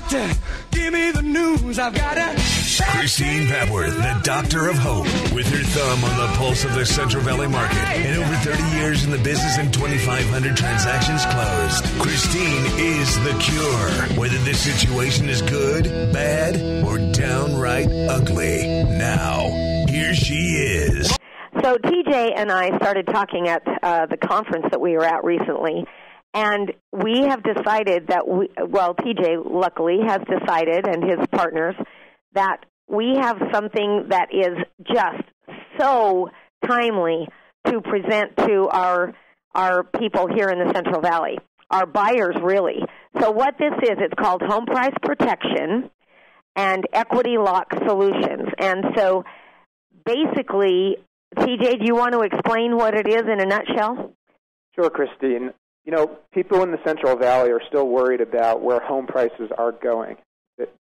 Doctor, give me the news. I've got a... Christine Papworth, the Doctor of Hope, with her thumb on the pulse of the Central Valley market and over 30 years in the business and 2,500 transactions closed. Christine is the cure, whether the situation is good, bad, or downright ugly. Now, here she is. So TJ and I started talking at the conference that we were at recently, and we have decided that TJ luckily has decided, and his partners, that we have something that is just so timely to present to our people here in the Central Valley, our buyers really. So what this is, it's called Home Price Protection and Equity Lock Solutions. And so basically, TJ, do you want to explain what it is in a nutshell? Sure, Christine. You know, people in the Central Valley are still worried about where home prices are going.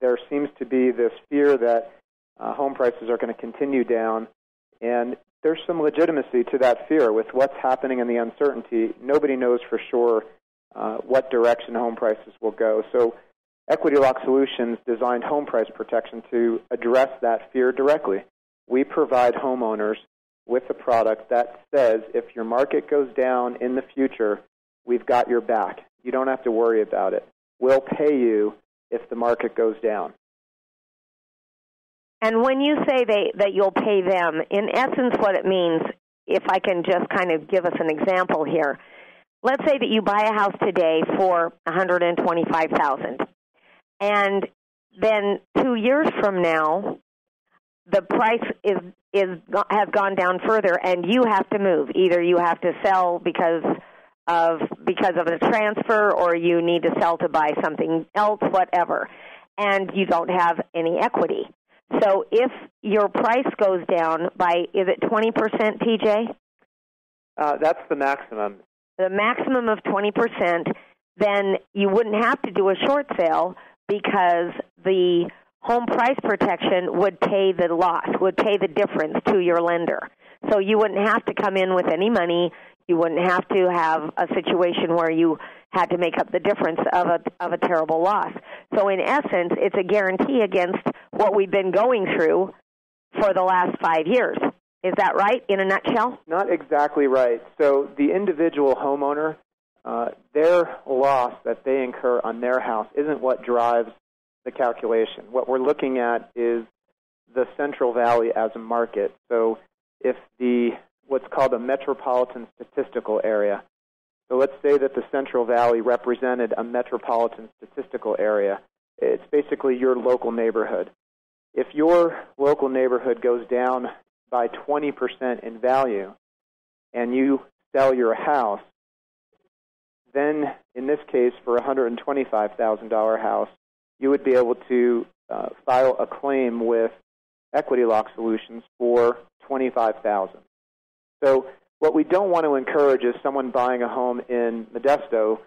There seems to be this fear that home prices are going to continue down, and there's some legitimacy to that fear. With what's happening and the uncertainty, nobody knows for sure what direction home prices will go. So Equity Lock Solutions designed home price protection to address that fear directly. We provide homeowners with a product that says if your market goes down in the future, we've got your back. You don't have to worry about it. We'll pay you if the market goes down. And when you say that you'll pay them, in essence what it means, if I can just kind of give us an example here, let's say that you buy a house today for $125,000, and then 2 years from now, the price has gone down further, and you have to move. Either you have to sell because of a transfer, or you need to sell to buy something else, whatever, and you don't have any equity. So if your price goes down by, is it 20%, TJ? That's the maximum. The maximum of 20%, then you wouldn't have to do a short sale because the home price protection would pay the loss, would pay the difference to your lender. So you wouldn't have to come in with any money. You wouldn't have to have a situation where you had to make up the difference of a terrible loss. So in essence, it's a guarantee against what we've been going through for the last 5 years. Is that right, in a nutshell? Not exactly right. So the individual homeowner, their loss that they incur on their house isn't what drives the calculation. What we're looking at is the Central Valley as a market. So if what's called a metropolitan statistical area, so let's say that the Central Valley represented a metropolitan statistical area. It's basically your local neighborhood. If your local neighborhood goes down by 20% in value and you sell your house, then in this case for a $125,000 house, you would be able to file a claim with Equity Lock Solutions for $25,000. So what we don't want to encourage is someone buying a home in Modesto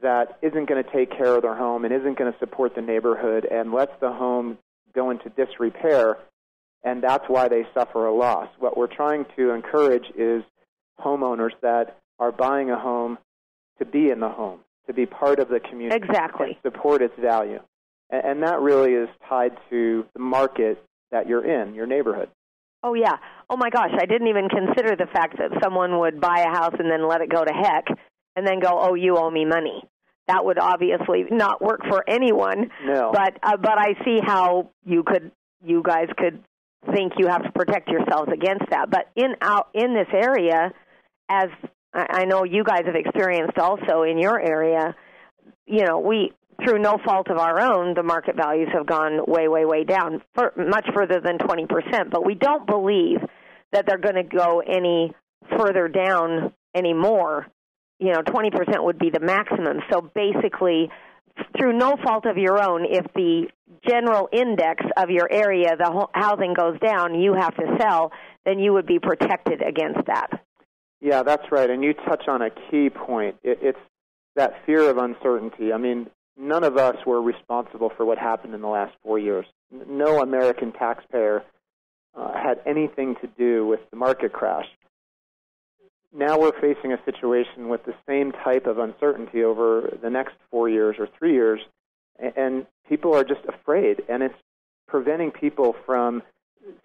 that isn't going to take care of their home and isn't going to support the neighborhood and lets the home go into disrepair, and that's why they suffer a loss. What we're trying to encourage is homeowners that are buying a home to be in the home, to be part of the community. Exactly. And support its value. And that really is tied to the market that you're in, your neighborhood. Oh, yeah. Oh, my gosh, I didn't even consider the fact that someone would buy a house and then let it go to heck and then go, oh, you owe me money. That would obviously not work for anyone. No. But I see how you guys could think you have to protect yourselves against that. But in this area, as I know you guys have experienced also in your area, you know, through no fault of our own, the market values have gone way, way, way down, much further than 20%. But we don't believe that they're going to go any further down anymore. You know, 20% would be the maximum. So basically, through no fault of your own, if the general index of your area, the housing goes down, you have to sell, then you would be protected against that. Yeah, that's right. And you touch on a key point. It's that fear of uncertainty. I mean, none of us were responsible for what happened in the last 4 years. No American taxpayer had anything to do with the market crash. Now we're facing a situation with the same type of uncertainty over the next 4 years or 3 years, And people are just afraid, and it's preventing people from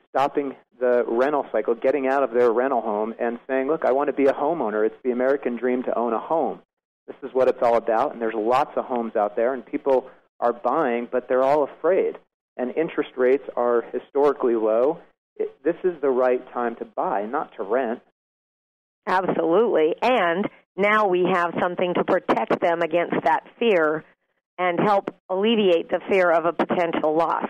stopping the rental cycle, getting out of their rental home and saying, look, I want to be a homeowner. It's the American dream to own a home. This is what it's all about, and there's lots of homes out there, and people are buying, but they're all afraid. And interest rates are historically low. This is the right time to buy, not to rent. Absolutely. And now we have something to protect them against that fear and help alleviate the fear of a potential loss.